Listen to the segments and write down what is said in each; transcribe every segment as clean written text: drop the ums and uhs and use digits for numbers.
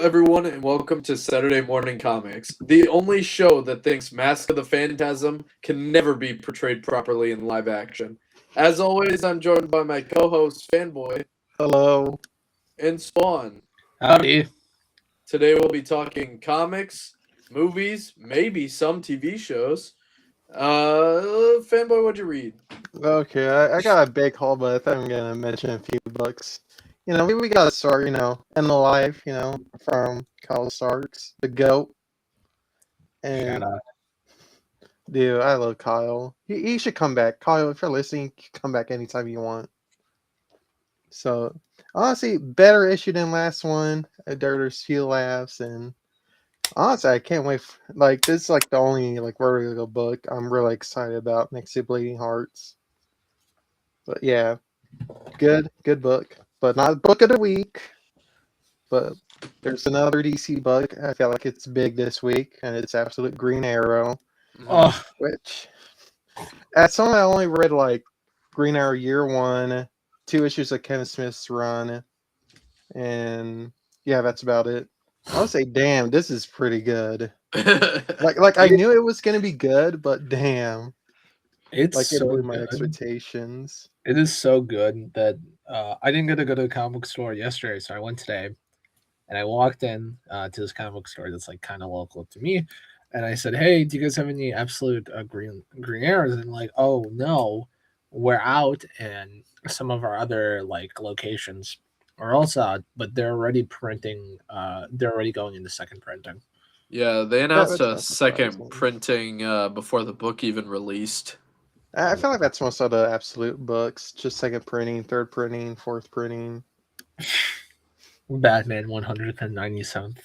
everyone, and welcome to Saturday Morning Comics, the only show that thinks Mask of the Phantasm can never be portrayed properly in live action. As always, I'm joined by my co-host Fanboy Hello. and Spawn. Howdy. Today we'll be talking comics, movies, maybe some TV shows. Fanboy, what'd you read? Okay, I got a big haul, but I think I'm gonna mention a few books. We gotta start, in the life, from Kyle Starks, the GOAT. Shout And out. dude, I love Kyle. He should come back. Kyle, if you're listening, come back anytime you want. So honestly, better issue than last one. There's few laughs, and honestly, I can't wait. This is like the only Vertigo book I'm really excited about next to Bleeding Hearts. But yeah, good book, but not book of the week. But there's another DC book. I feel like it's big this week, and it's Absolute Green Arrow, Oh, which at some I only read Green Arrow Year One, 2 issues of Kevin Smith's run, and yeah, that's about it. I'll say, damn, this is pretty good. I knew it was gonna be good, but damn, it's it so blew my good. expectations. It is so good that I didn't get to go to the comic book store yesterday, so I went today, and I walked in to this comic book store that's like kind of local to me, and I said, "Hey, do you guys have any absolute green arrows?" And like, "Oh no, we're out, and some of our other locations are also out, but they're already printing. They're already going into second printing." Yeah, they announced That's a not second surprising. printing before the book even released. I feel like that's most of the Absolute books. Just second printing, third printing, fourth printing. Batman 197th.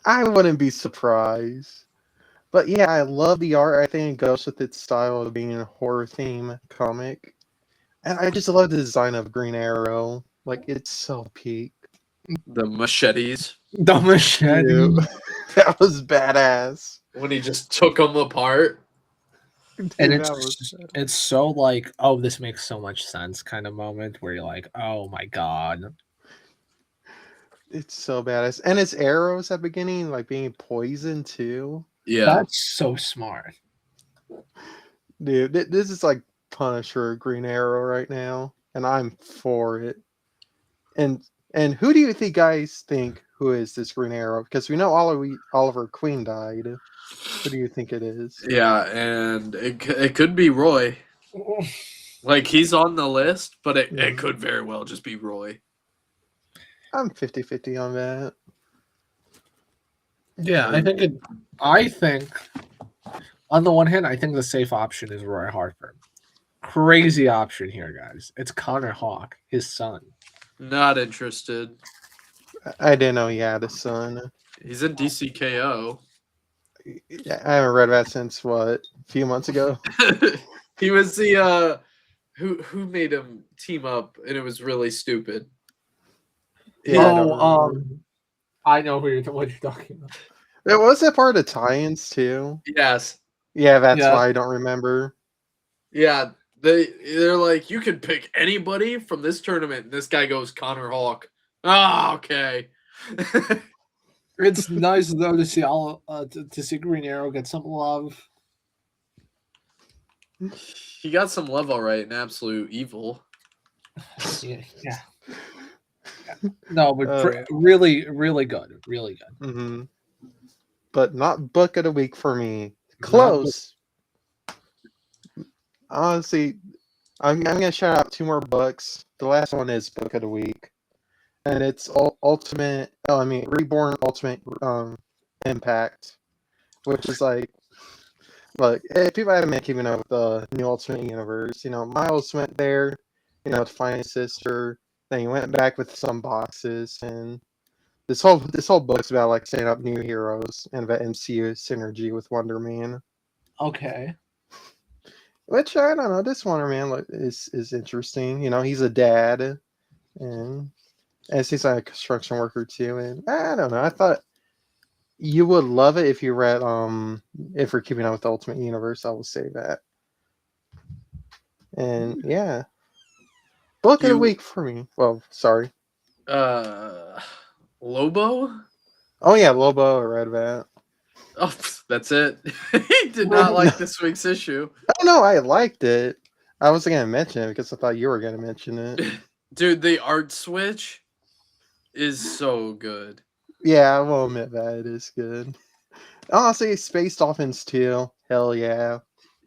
I wouldn't be surprised. But yeah, I love the art. I think it goes with its style of being a horror theme comic. And I just love the design of Green Arrow. It's so peak. The machetes The machete. Dude, that was badass. when he just took them apart. Dude, And that was it's so like, oh, this makes so much sense kind of moment where you're like, oh my god. it's so badass. And its arrows at the beginning, being poisoned too. Yeah. That's so smart. Dude, this is like Punisher Green Arrow right now. And I'm for it. And who do you think guys think who is this Green Arrow? Because we know Oliver Queen died. Who do you think it is? Yeah, and it could be Roy. Like, he's on the list, but it could very well just be Roy. I'm 50-50 on that. Yeah, I think on the one hand, I think the safe option is Roy Harper. Crazy option here, guys. It's Connor Hawk, his son. Not interested. I didn't know he had a son. He's in DCKO. I haven't read that since a few months ago. He was the who made him team up, and it was really stupid. Yeah, I know what you're talking about. it was that part of the tie-ins too. Yes. Yeah, that's Yeah. why I don't remember. Yeah, they're like, you can pick anybody from this tournament, and this guy goes Connor Hawk. Ah, okay. It's nice though to see to see Green Arrow get some love. He got some love, all right, in Absolute Evil. Yeah. No, but really good, really good. Mm-hmm. But not book of the week for me. Close. Honestly, I'm gonna shout out 2 more books. The last one is book of the week, and it's Ultimate. Oh, I mean Reborn Ultimate Impact, which is if people haven't been keeping up with the new Ultimate Universe, Miles went there, to find his sister. Then he went back with some boxes, and this whole book's about setting up new heroes and the MCU synergy with Wonder Man. Okay. Which I don't know. This Wonder Man is interesting. He's a dad, and he's like a construction worker too. And I don't know. I thought you would love it if you read if you're keeping up with the Ultimate Universe. I will say that. And book of the week for me. Well, sorry. Lobo? Oh yeah, Lobo, I read about. Oh, that's it. He did not like this week's issue. Oh no, I liked it. I wasn't gonna mention it because I thought you were gonna mention it. Dude, the art switch is so good. Yeah, I will admit that it is good. Honestly, Space Dolphins too. Hell yeah.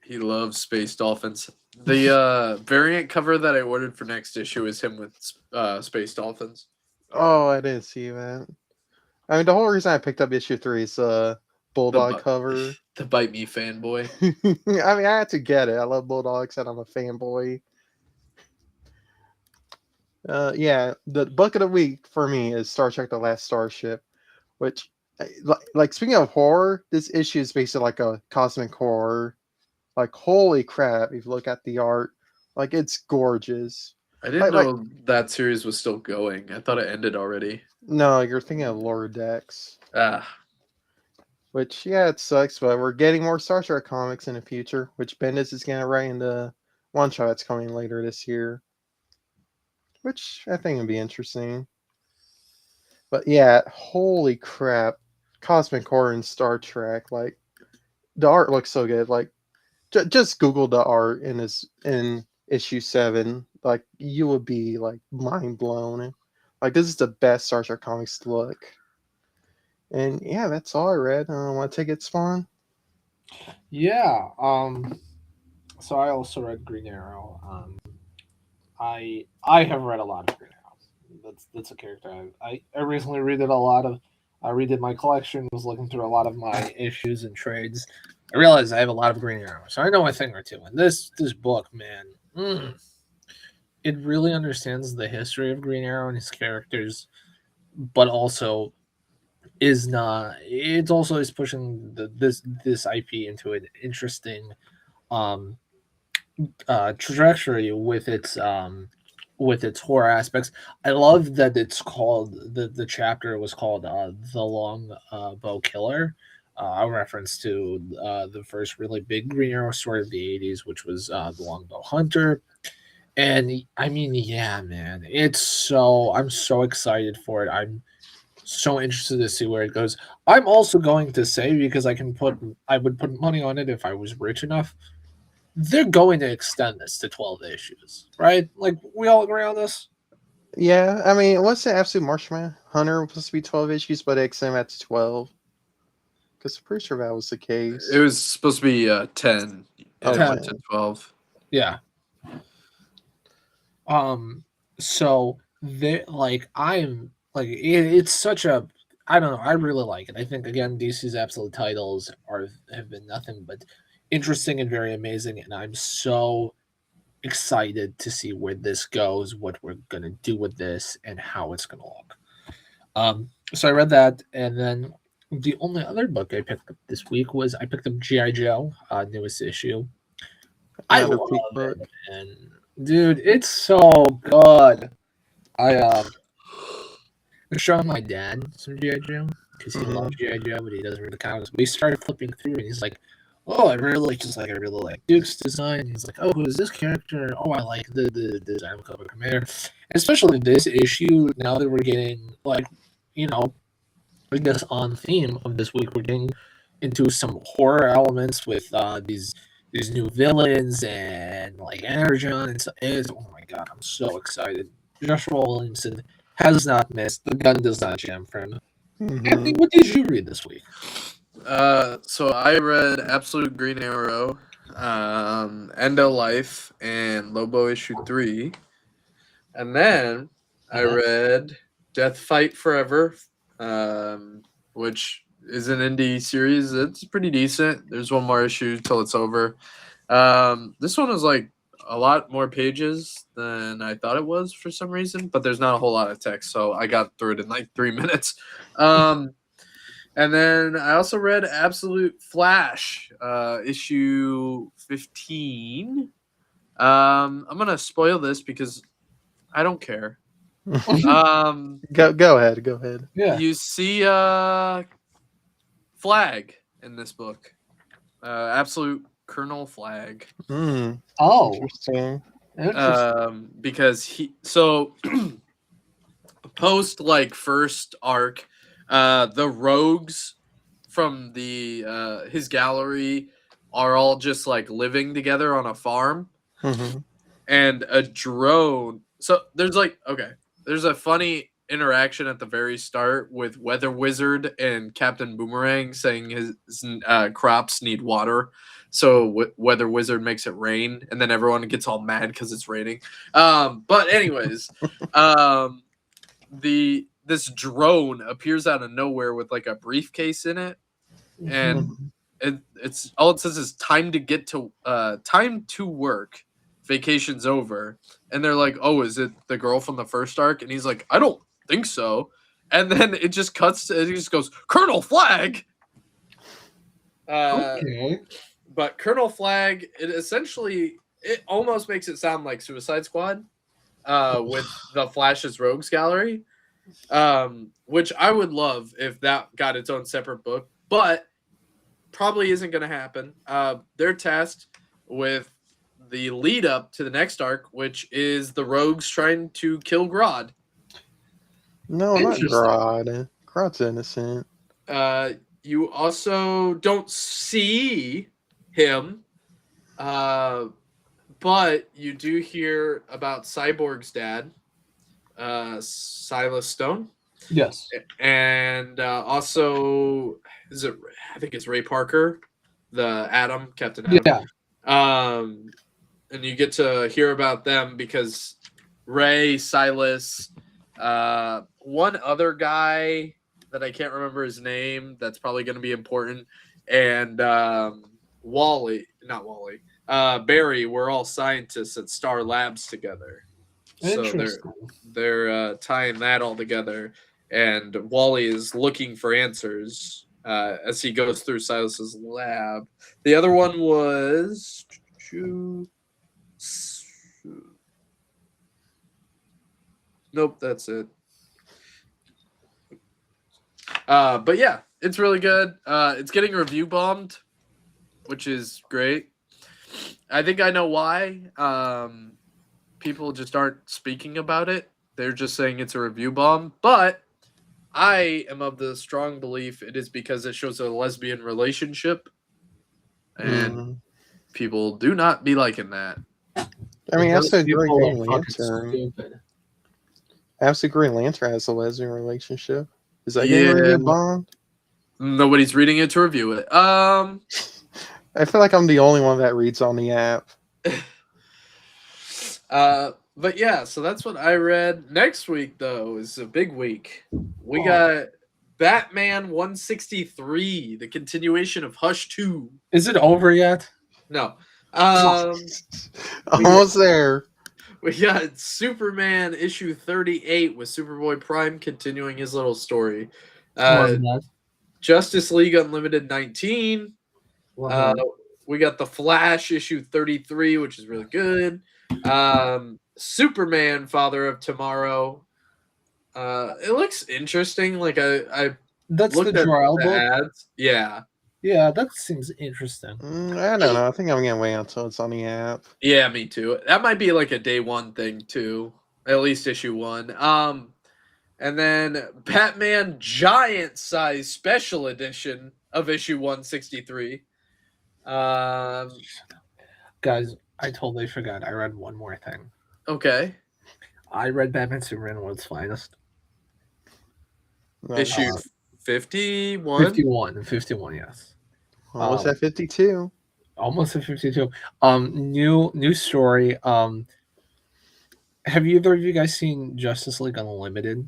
He loves Space Dolphins. The variant cover that I ordered for next issue is him with Space Dolphins. Oh, I didn't see that. I mean, the whole reason I picked up issue 3 is Bulldog bu- cover. The Bite Me fanboy. I mean, I had to get it. I love Bulldogs and I'm a fanboy. Yeah, the book of the week for me is Star Trek: The Last Starship, which, like speaking of horror, this issue is basically like a cosmic horror. Like, holy crap! If you look at the art, like it's gorgeous. I didn't Like, know that series was still going. I thought it ended already. no, you're thinking of Lower Decks. Ah, Which, yeah, it sucks, but we're getting more Star Trek comics in the future, which Bendis is going to write in the one shot that's coming later this year. Which I think would be interesting. But yeah, holy crap. Cosmic Horror in Star Trek. Like, the art looks so good. Like, just Google the art in issue 7. Like, you would be, like, mind blown. Like, this is the best Star Trek comics to look. And yeah, that's all I read. Want to take it, Spawn? Yeah. So I also read Green Arrow. I have read a lot of Green Arrow. That's a character I recently redid a lot of. I redid my collection. Was looking through a lot of my issues and trades. I realized I have a lot of Green Arrow, so I know a thing or two. And this book, man, it really understands the history of Green Arrow and his characters, but also is not. It's also is pushing this IP into an interesting um trajectory with its horror aspects. I love that it's called the chapter was called the Long Bow Killer, a reference to the first really big Green Arrow story of the '80s, which was the Longbow Hunter. And I mean, yeah, man, I'm so excited for it. I'm so interested to see where it goes. I'm also going to say, because I would put money on it if I was rich enough, they're going to extend this to 12 issues, right? Like, we all agree on this? Yeah, I mean, what's the Absolute Marshman Hunter was supposed to be 12 issues, but they extended that to 12. Because I'm pretty sure that was the case. it was supposed to be 10. And it went to 12. Yeah. So they it's such a, I don't know, I really like it. I think, again, DC's absolute titles have been nothing but interesting and very amazing, and I'm so excited to see where this goes, what we're gonna do with this, and how it's gonna look. So I read that, and then the only other book I picked up this week was I picked up G.I. Joe, newest issue. I Another love peak it, book. and dude, it's so good. I was showing my dad some G.I. Joe because he loves G.I. Joe, but he doesn't read the comics. But he started flipping through, and he's like, "Oh, I really like Duke's design." He's like, "Oh, who is this character? Oh, I like the design of Cobra Commander." And especially this issue, now that we're getting, like, I guess on theme of this week, we're getting into some horror elements with these new villains and like Energon and stuff. Oh my god, I'm so excited. Joshua Williamson has not missed. The gun does not jam for him. Anthony, what did you read this week? So I read Absolute Green Arrow, End of Life, and Lobo issue 3. And then I read Death Fight Forever, which is an indie series. It's pretty decent. There's one more issue till it's over. This one was like a lot more pages than I thought it was for some reason, but there's not a whole lot of text, so I got through it in like 3 minutes. And then I also read Absolute Flash, issue 15. I'm gonna spoil this because I don't care. Go ahead. Yeah. You see Flag in this book. Absolute Colonel Flag. Oh, Interesting. interesting. Because he so post like first arc, the rogues from the his gallery are all just like living together on a farm, Mm-hmm. and a drone. So there's a funny interaction at the very start with Weather Wizard and Captain Boomerang saying his crops need water. So Weather Wizard makes it rain, and then everyone gets all mad because it's raining. But anyways, um, this drone appears out of nowhere with like a briefcase in it, and it's all it says is time to work, vacation's over. And they're like, oh, is it the girl from the first arc? And he's like, I don't think so. And then it just cuts to, it just goes, Colonel Flag. Okay. But Colonel Flag, it almost makes it sound like Suicide Squad, with the Flash's Rogues Gallery, which I would love if that got its own separate book, but probably isn't going to happen. They're tasked with the lead up to the next arc, which is the Rogues trying to kill Grodd. No, not Interesting. Grodd. Grodd's innocent. You also don't see him, but you do hear about Cyborg's dad, Silas Stone, Yes. and also I think it's Ray Parker, the Captain Atom. Yeah. And you get to hear about them because Ray, Silas, one other guy that I can't remember his name that's probably going to be important, and Barry were all scientists at Star Labs together. So they're tying that all together, and Wally is looking for answers as he goes through Silas's lab. The other one was nope, that's it. But yeah, it's really good. It's getting review bombed, which is great. I think I know why. People just aren't speaking about it. They're just saying it's a review bomb. But I am of the strong belief it is because it shows a lesbian relationship. And people do not be liking that. I mean, Those that's a people Green are fucking Lantern. stupid. Absolute Green Lantern has a lesbian relationship. Is that getting review bombed? Nobody's reading it to review it. I feel like I'm the only one that reads on the app. But yeah, so that's what I read. Next week, though, is a big week. We got Batman 163, the continuation of Hush 2. Is it over yet? No. Almost there. We got Superman issue 38 with Superboy Prime continuing his little story. Justice League Unlimited 19. We got The Flash issue 33, which is really good. Superman Father of Tomorrow. It looks interesting. Like I That's looked the at Jor-El the book. ads. Yeah. Yeah, that seems interesting. I don't know. I think I'm gonna wait until it's on the app. Yeah, me too. That might be like a day one thing too. At least issue 1. And then Batman Giant Size Special Edition of issue 163. Guys, I totally forgot. I read one more thing. Okay. I read Batman Superman World's Finest. Issue 51? 51, yes. Almost at 52. Almost at 52. New story. Have either of you guys seen Justice League Unlimited?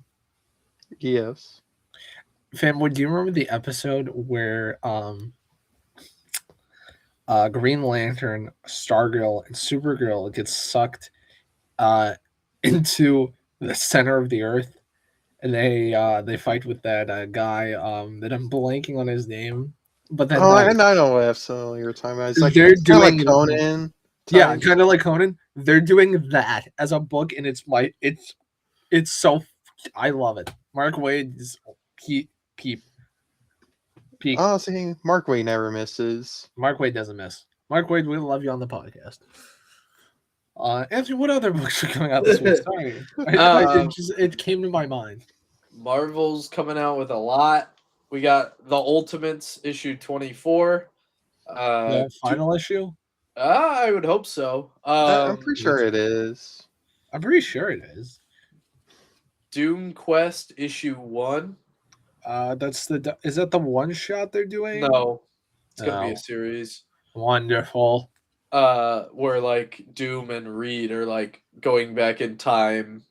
Yes. Fanboy, do you remember the episode where Green Lantern, Stargirl, and Supergirl get sucked into the center of the Earth, and they fight with that guy that I'm blanking on his name, but then I know what episode you're talking about. It's like they're kinda like doing Conan. Yeah, kind of like Conan. They're doing that as a book, and it's so I love it. Mark Waid is peak. Oh, see, Mark Waid never misses. Mark Waid doesn't miss. Mark Waid, we love you on the podcast. Anthony, what other books are coming out this week? Sorry, it came to my mind. Marvel's coming out with a lot. We got the Ultimates issue 24. The final issue. I would hope so. I'm pretty sure it is. I'm pretty sure it is. Doom Quest issue 1. Is that the one shot they're doing? No, it's gonna be No. a series. Wonderful. Where like Doom and Reed are like going back in time,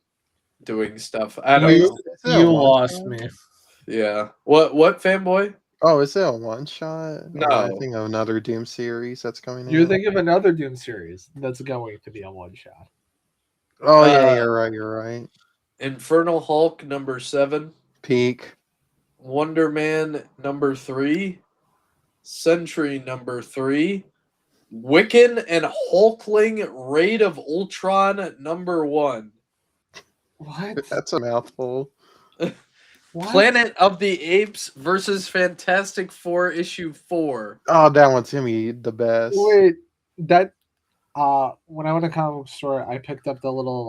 doing stuff. I don't know. Is it a You one lost shot? me. Yeah. What fanboy? Oh, is it a one shot? No. I think of another Doom series that's coming You're out. thinking of another Doom series that's going to be a one shot. Oh yeah, you're right. You're right. Infernal Hulk number 7. Peak. Wonder Man number 3. Sentry number 3. Wiccan and Hulkling Raid of Ultron number 1. What? That's a mouthful. What? Planet of the Apes versus Fantastic Four issue 4. Oh, that one's gonna be the best. Wait, that when I went to comic book store, I picked up the little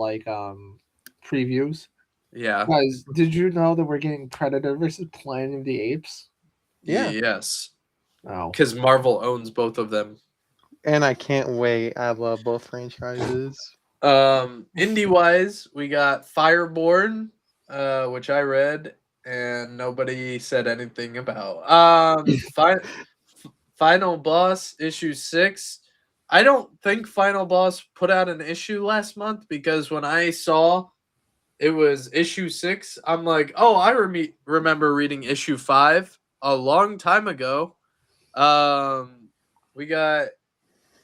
previews. Yeah. Guys, did you know that we're getting Predator versus Planet of the Apes? Yeah. Yes. Oh, Because Marvel owns both of them. And I can't wait. I love both franchises. Indie wise, we got Fireborn, which I read and nobody said anything about. Final Boss issue 6. I don't think Final Boss put out an issue last month because when I saw it was issue 6, I'm like, oh, I remember reading issue 5 a long time ago. We got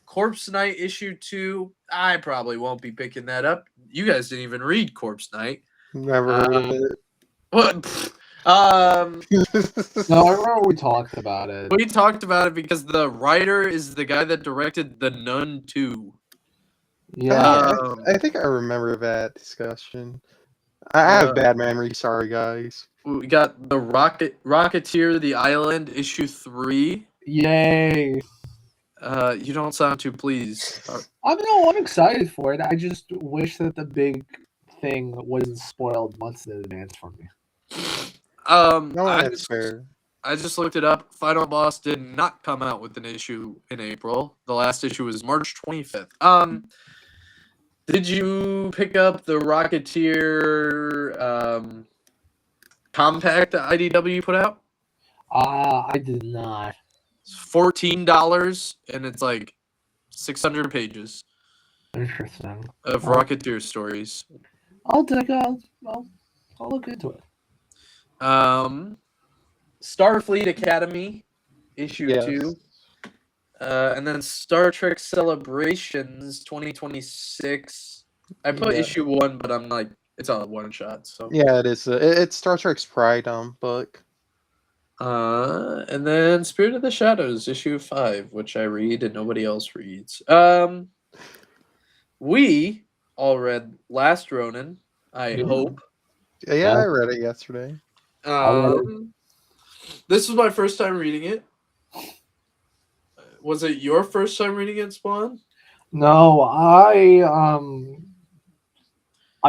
Corpse Night issue 2. I probably won't be picking that up. You guys didn't even read Corpse Night. Never heard of What? no, I remember we talked about it. We talked about it because the writer is the guy that directed The Nun 2. Yeah, I think I remember that discussion. I have bad memory. Sorry, guys. We got the Rocketeer, The Island, issue 3. yay! You don't sound too pleased. I'm excited for it. I just wish that the big thing wasn't spoiled months in advance for me. No, I that's fair. just looked it up. Final Boss did not come out with an issue in April. The last issue was March 25th. Did you pick up the Rocketeer compact that IDW put out? I did not. It's $14 and it's like 600 pages Interesting. of Rocketeer stories. I'll look into it. Starfleet Academy issue Yes. 2. And then Star Trek Celebrations 2026. I put Yeah. issue 1, but I'm like, it's a one shot. So Yeah, it is. It's Star Trek's Pride book. and then Spirit of the Shadows issue 5, which I read and nobody else reads. We all read Last Ronin. I Yeah. hope. Yeah, I read it yesterday. This was my first time reading it. Was it your first time reading it, Spawn? No, I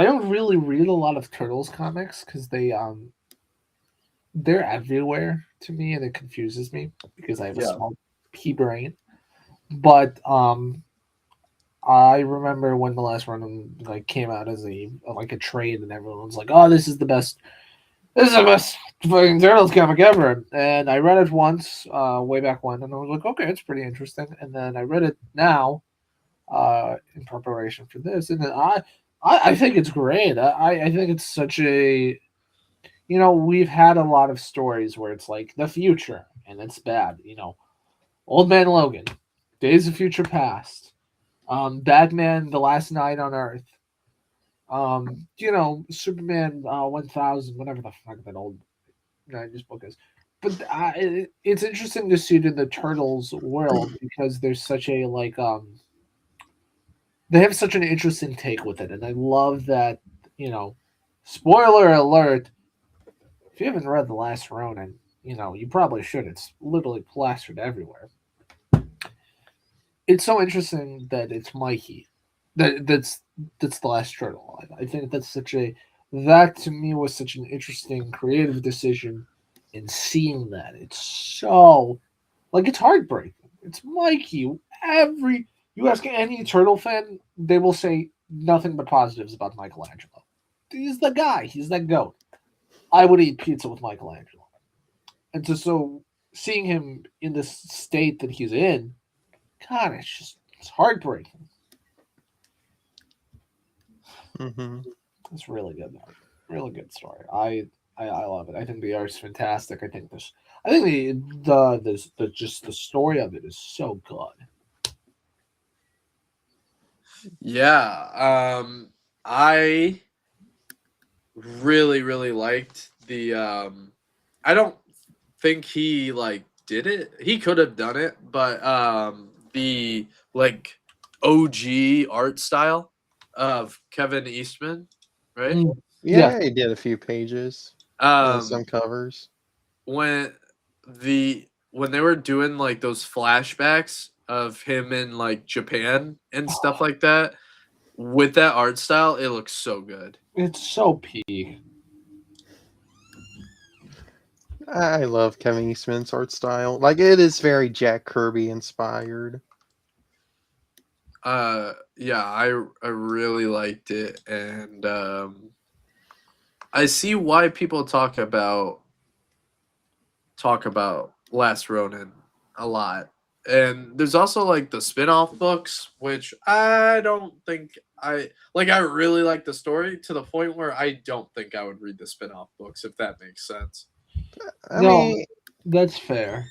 don't really read a lot of Turtles comics because they're everywhere to me and it confuses me because I have a Yeah. small pea brain. But I remember when the last one came out as a trade and everyone was like, "Oh, this is the best fucking Turtles comic ever." And I read it once, way back when, and I was like, "Okay, it's pretty interesting." And then I read it now, in preparation for this, and I think it's great. I think it's such a, we've had a lot of stories where it's like the future and it's bad. Old Man Logan, Days of Future Past, Batman: The Last Night on Earth, Superman 1000, whatever the fuck that old 90s book is. But it's interesting to see it in the Turtles world because there's such a they have such an interesting take with it, and I love that. Spoiler alert: if you haven't read The Last Ronin, you probably should. It's literally plastered everywhere. It's so interesting that it's Mikey, That's the last turtle. I think that to me was such an interesting creative decision in seeing that. It's so like it's heartbreaking. It's Mikey. You ask any turtle fan, they will say nothing but positives about Michelangelo. He's the guy. He's that goat. I would eat pizza with Michelangelo. And so seeing him in this state that he's in, God, it's heartbreaking. Mm-hmm. It's really good, though. Really good story. I love it. I think the art's fantastic. I think the just the story of it is so good. Yeah, I really liked the. I don't think he like did it. He could have done it, but the like OG art style of Kevin Eastman, right? Mm, Yeah, he did a few pages and some Um, covers. when when they were doing like those flashbacks of him in like Japan and stuff like that with that art style, it looks so good. it's so peak. I love Kevin Eastman's art style. Like it is very Jack Kirby inspired. Yeah, I really liked it, and I see why people talk about Last Ronin a lot. And there's also like the spin-off books, which I don't think I like. I really like the story to the point where I don't think I would read the spin-off books, if that makes sense. I No, mean, that's fair.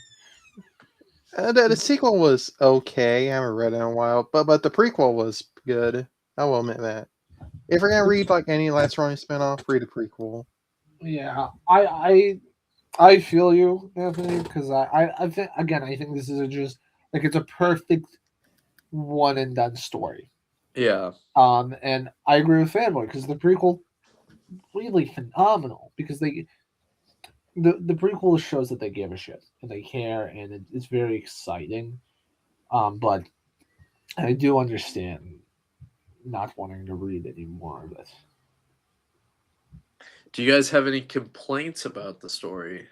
the sequel was okay. I haven't read it in a while, but the prequel was good. I will admit that. If you're gonna read like any Last Ronin spinoff, read a prequel. Yeah, I feel you, Anthony, because I think again I think this is just like it's a perfect one and done story. Yeah. And I agree with Fanboy because the prequel really phenomenal because the prequel shows that they give a shit and they care and it's very exciting. But I do understand not wanting to read any more of it. Do you guys have any complaints about the story?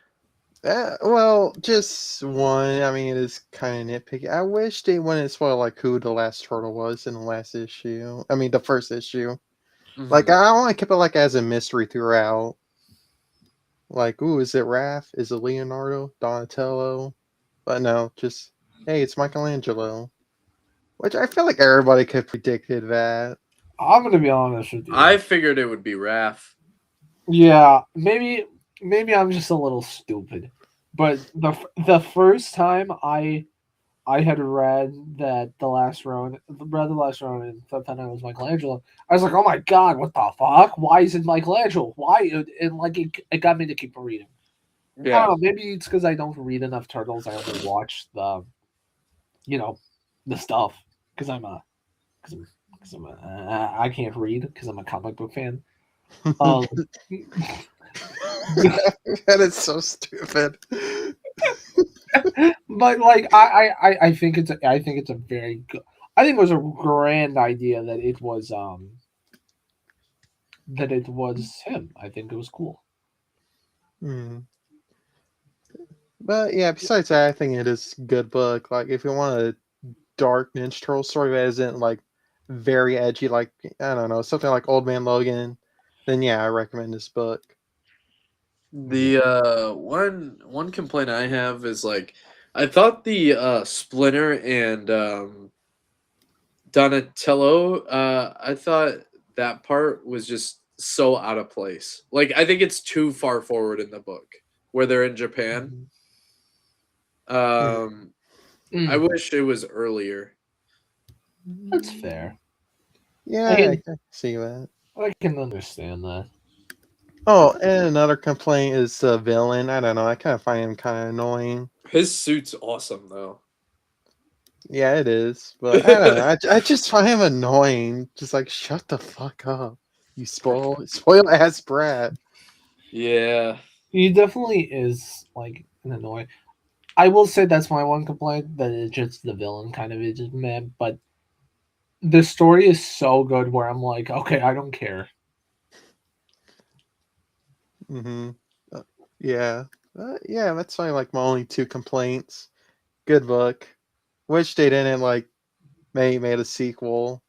Well, just one. I mean, it is kind of nitpicky. I wish they wouldn't spoil like who the last turtle was in the last issue. I mean, the first issue. Like, Mhm. I want to keep it like as a mystery throughout. Like, ooh, is it Raph? Is it Leonardo? Donatello? But no, just hey, it's Michelangelo. Which I feel like everybody could have predicted that. I'm gonna be honest with you. I figured it would be Raph. Yeah, maybe I'm just a little stupid, but the first time I had read that the last Ronin, and thought that it was Michelangelo. I was like, oh my god, what the fuck? Why is it Michelangelo? Why? And like it got me to keep reading. I Yeah. don't know. Maybe it's because I don't read enough turtles. I only watch you know, the stuff because I can't read because I'm a comic book fan. Um, That is so stupid. but like I think it's a very good. I think it was a grand idea that it was him. I think it was cool. Hmm. But yeah, besides that, I think it is a good book. Like, if you want a dark Ninja Turtle story that isn't like very edgy, like I don't know, something like Old Man Logan, then yeah, I recommend this book. The one complaint I have is like I thought the Splinter and Donatello, I thought that part was just so out of place. Like I think it's too far forward in the book where they're in Japan. Um I Mm, wish it was earlier. that's fair. Yeah, I I can can see that. I can understand that. Oh, and another complaint is the villain. I don't know. I kind of find him kind of annoying. His suit's awesome though. Yeah, it is, but I don't know. I just find him annoying. Just like shut the fuck up, you spoil ass brat. Yeah. He definitely is like an annoying. I will say that's my one complaint that it's just the villain kind of is just meh, but the story is so good where I'm like, okay, I don't care. Mm-hmm. Yeah. Yeah, that's only like my only two complaints. Good book. Wish they didn't like made a sequel.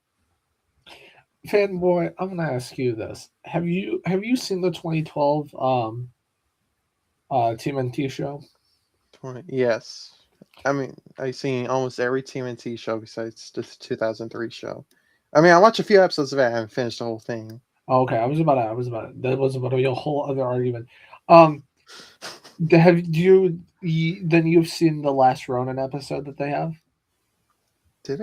Fanboy, I'm gonna ask you this: Have you seen the 2012 TMNT show? 20, yes. I mean, I've seen almost every TMNT show besides this 2003 show. I mean, I watched a few episodes of it. I haven't finished the whole thing. Oh, okay, that was about to be a whole other argument. Then you've seen the last Ronin episode that they have? Did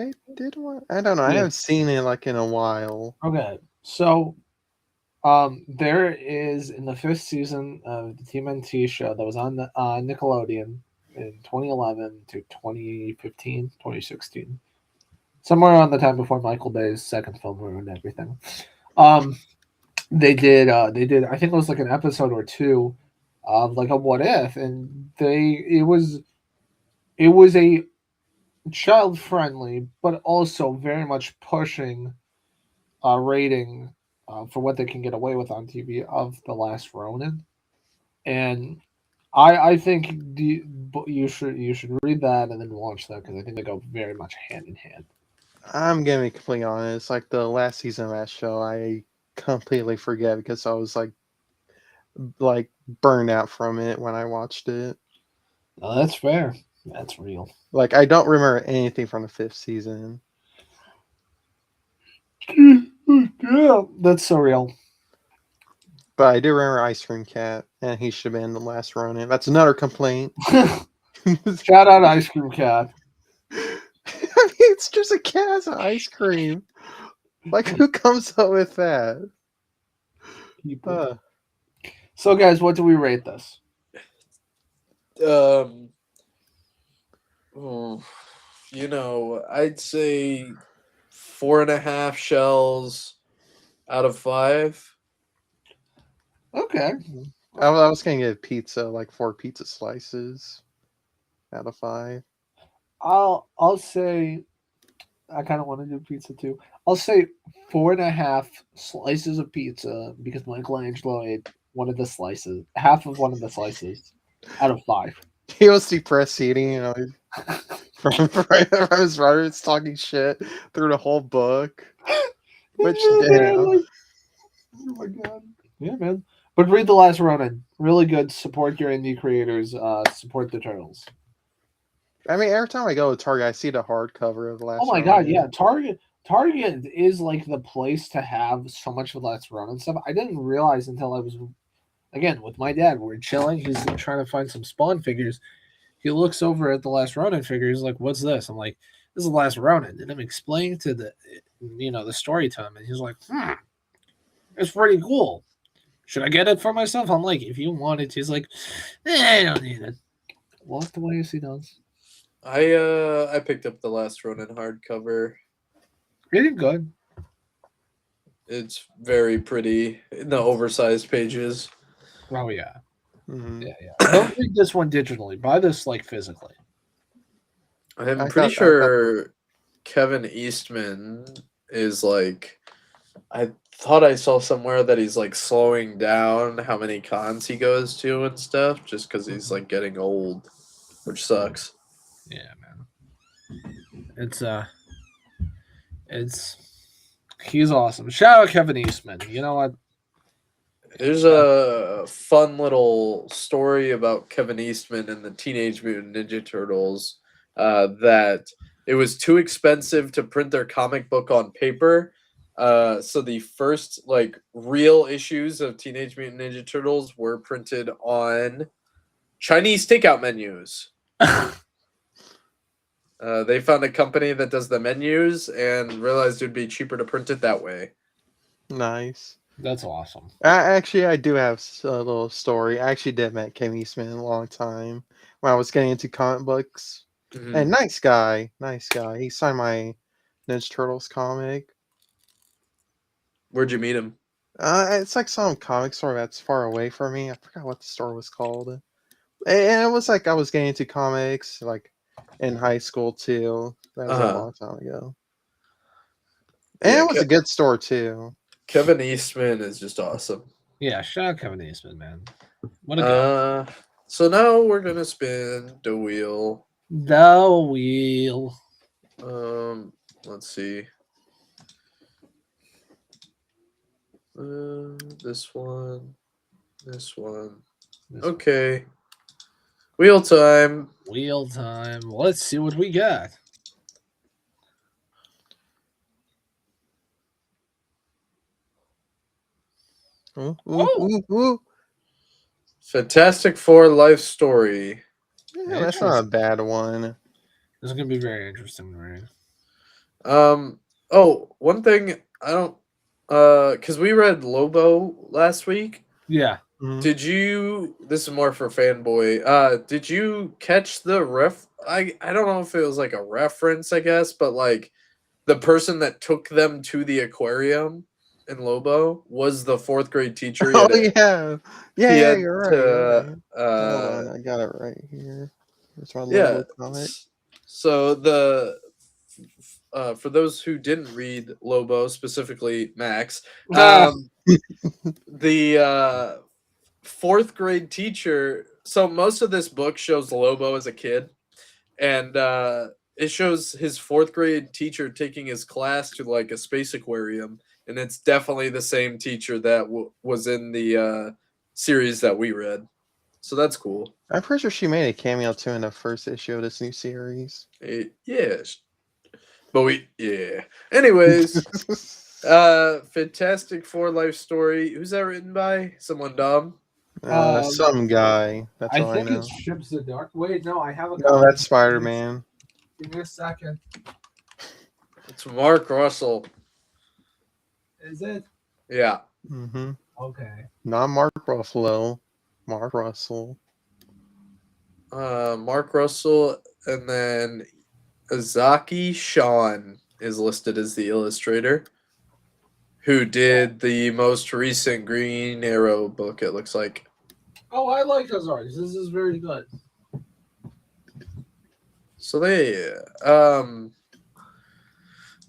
one? I don't know. I Yeah. haven't seen it like in a while. Okay, so there is in the fifth season of the TMNT show that was on the Nickelodeon in 2011 to 2015, 2016, somewhere around the time before Michael Bay's second film ruined everything. Um, they did I think it was like an episode or two of like a what if, and it was a child friendly but also very much pushing rating for what they can get away with on TV of The Last Ronin, and I think you should read that and then watch that because I think they go very much hand in hand. I'm gonna be completely honest. Like the last season of that show, I completely forget because I was like burned out from it when I watched it. No, that's fair. That's real. Like I don't remember anything from the fifth season. Yeah, that's so real. But I do remember Ice Cream Cat, and he should have been the last Ronin. That's another complaint. Shout out Ice Cream Cat. I mean, it's just a cat as ice cream. Like, who comes up with that? People. So, guys, what do we rate this? I'd say 4.5 shells out of 5. Okay. I was gonna give pizza like 4 pizza slices out of 5. I'll say I kind of want to do pizza too. I'll say 4.5 slices of pizza because Michelangelo ate one of the slices, half of one of the slices, out of 5. He was depressed eating, from his writers talking shit through the whole book. Which Yeah, man, damn. like, oh my god. Yeah, man. But read The Last Ronin. Really good. Support your indie creators. Support the turtles. I mean, every time I go to Target, I see the hardcover of the last. Oh my god, yeah. Target is like the place to have so much of Last Ronin stuff. I didn't realize until I was again with my dad. We're chilling. He's trying to find some Spawn figures. He looks over at the Last Ronin figure. He's like, "What's this?" I'm like, "This is the Last Ronin." And I'm explaining to the story to him, and he's like, "It's pretty cool. Should I get it for myself?" I'm like, "If you want it," he's like, "I don't need it." Walked away as he does. I picked up the Last Ronin hardcover. Really good. It's very pretty in the oversized pages. Oh yeah. Mhm. Yeah. Don't read this one digitally. Buy this like physically. I'm I pretty thought- sure Kevin Eastman is like. I thought I saw somewhere that he's like slowing down how many cons he goes to and stuff, just because he's like getting old, which sucks. Yeah, man. He's awesome. Shout out Kevin Eastman. You know what? There's a fun little story about Kevin Eastman and the Teenage Mutant Ninja Turtles that it was too expensive to print their comic book on paper. So the first like real issues of Teenage Mutant Ninja Turtles were printed on Chinese takeout menus. They found a company that does the menus and realized it would be cheaper to print it that way. Nice. That's awesome. Actually, I do have a little story. I actually did met Kevin Eastman a long time when I was getting into comic books. Mhm. And nice guy. He signed my Ninja Turtles comic. Where'd you meet him? It's like some comic store that's far away from me. I forgot what the store was called. And it was like I was getting into comics like in high school too. That was a long time ago. And Yeah, it was a good store too. Kevin Eastman is just awesome. Yeah, shout out Kevin Eastman, man. What a guy. So now we're gonna spin the wheel. The wheel. Let's see. This one. This Okay. Wheel time. Wheel time. Let's see what we got. Ooh, Oh! ooh, ooh. Fantastic Four life story. Yeah, that's not a bad one. This is gonna be very interesting, right? Oh, one thing I don't because we read Lobo last week. Yeah. Mhm. Did you this is more for fanboy. Did you catch the I don't know if it was like a reference, I guess, but like the person that took them to the aquarium in Lobo was the fourth grade teacher. Oh yeah, yeah, He yeah. had You're right. to, You're right. Hold on, I got it right here. Here's my yeah. Lobo comic. So for those who didn't read Lobo, specifically Max, the fourth grade teacher. So most of this book shows Lobo as a kid, and it shows his fourth grade teacher taking his class to like a space aquarium, and it's definitely the same teacher that was in the series that we read. So that's cool. I'm pretty sure she made a cameo too in the first issue of this new series. Yes. But anyways, Fantastic Four life story. Who's that written by? Someone dumb? Some guy. That's I all I think know. it's Ships the Dark. Wait, no, I have a. No, that's Spider-Man. Give me a second. It's Mark Russell. Is it? Yeah. Mm-hmm. Okay. Not Mark Ruffalo. Mark Russell. Mark Russell, and then Azaki Sean is listed as the illustrator, who did the most recent Green Arrow book, it looks like. Oh, I like those arts. This is very good. So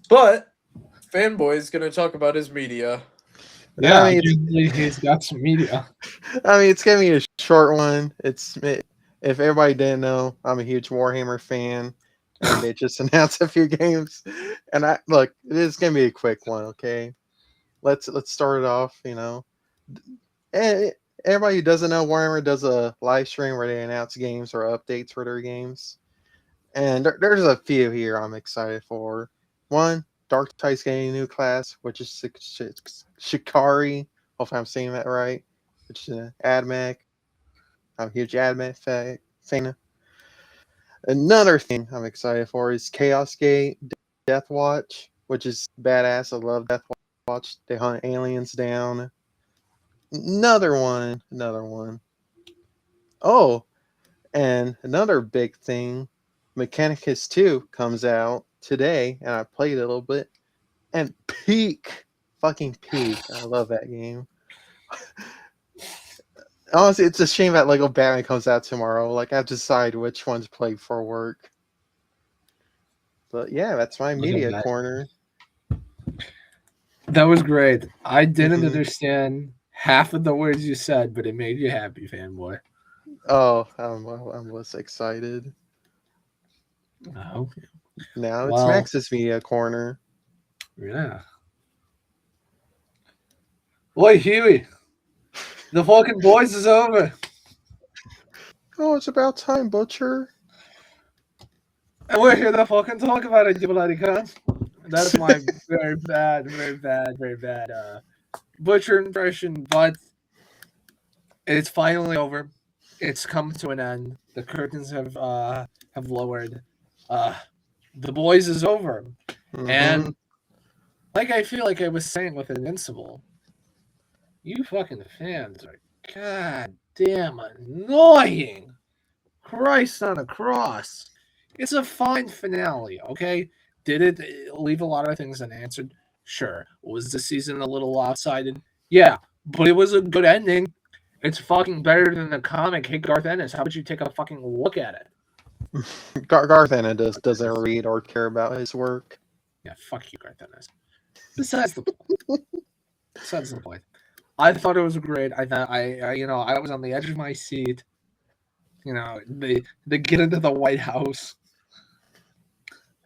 but Fanboy's gonna talk about his media. Yeah, I mean, he's got some media. it's gonna be a short one. If everybody didn't know, I'm a huge Warhammer fan, and they just announced a few games. And it is gonna be a quick one. Okay, let's start it off. And everybody who doesn't know, Warhammer does a live stream where they announce games or updates for their games. And there's a few here I'm excited for. One, Dark Tide's getting a new class, which is Shikari. Hopefully I'm saying that right. Which is an AdMech. I'm a huge AdMech fan. Another thing I'm excited for is Chaos Gate Death Watch, which is badass. I love Death Watch. They hunt aliens down. Another one. Oh, and another big thing, Mechanicus 2 comes out today, and I played it a little bit. And fucking Peak. I love that game. Honestly, it's a shame that Lego Batman comes out tomorrow. Like, I have to decide which one to play for work. But yeah, that's my media corner. That was great. I didn't Mhm. understand half of the words you said, but it made you happy, fanboy. Oh, I was excited. Oh, Now it's Well- Max's media corner. yeah. Boy, Huey, the fucking boys is over. Oh, it's about time, Butcher. And we're here to fucking talk about it, you bloody cunt. That's my very bad Butcher impression, but it's finally over. It's come to an end. The curtains have lowered. The boys is over. Mhm. And like I feel like I was saying with Invincible, you fucking fans are goddamn annoying. Christ on a cross. It's a fine finale, okay? Did it leave a lot of things unanswered? Sure. Was the season a little lopsided? Yeah, but it was a good ending. It's fucking better than the comic. Hey, Garth Ennis, how about you take a fucking look at it? Garth Ennis doesn't read or care about his work. Yeah, fuck you, Garth Ennis. Besides the point. Besides the point. I thought it was great. I thought I was on the edge of my seat. They get into the White House.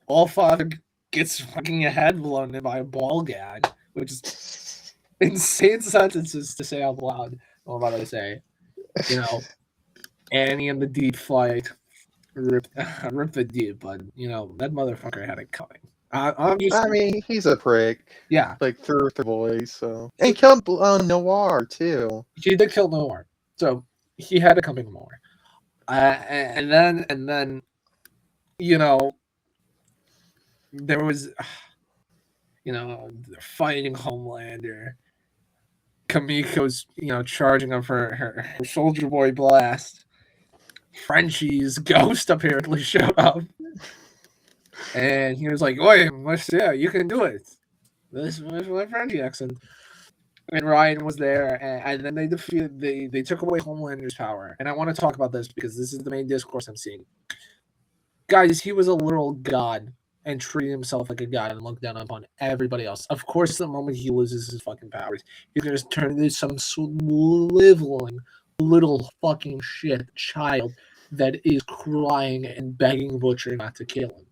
Allfather gets fucking head blown in by a ball gag, which is insane sentences to say out loud. What about to say? Annie in the deep fight ripped the deep, but that motherfucker had it coming. Obviously, I mean, he's a prick. yeah, Like through the boys. So and he killed Noir too. he did kill Noir, so he had it coming more. And then there was they're fighting Homelander. Kamiko's charging him for her Soldier Boy blast. Frenchie's ghost apparently showed up, and he was like, "Oi, yeah, you can do it." This was my Frenchie accent. And Ryan was there, and then they took away Homelander's power. And I want to talk about this because this is the main discourse I'm seeing. Guys, he was a literal god and treated himself like a god and looked down upon everybody else. Of course, the moment he loses his fucking powers, he's gonna turn into some sniveling little fucking shit child that is crying and begging Butcher not to kill him.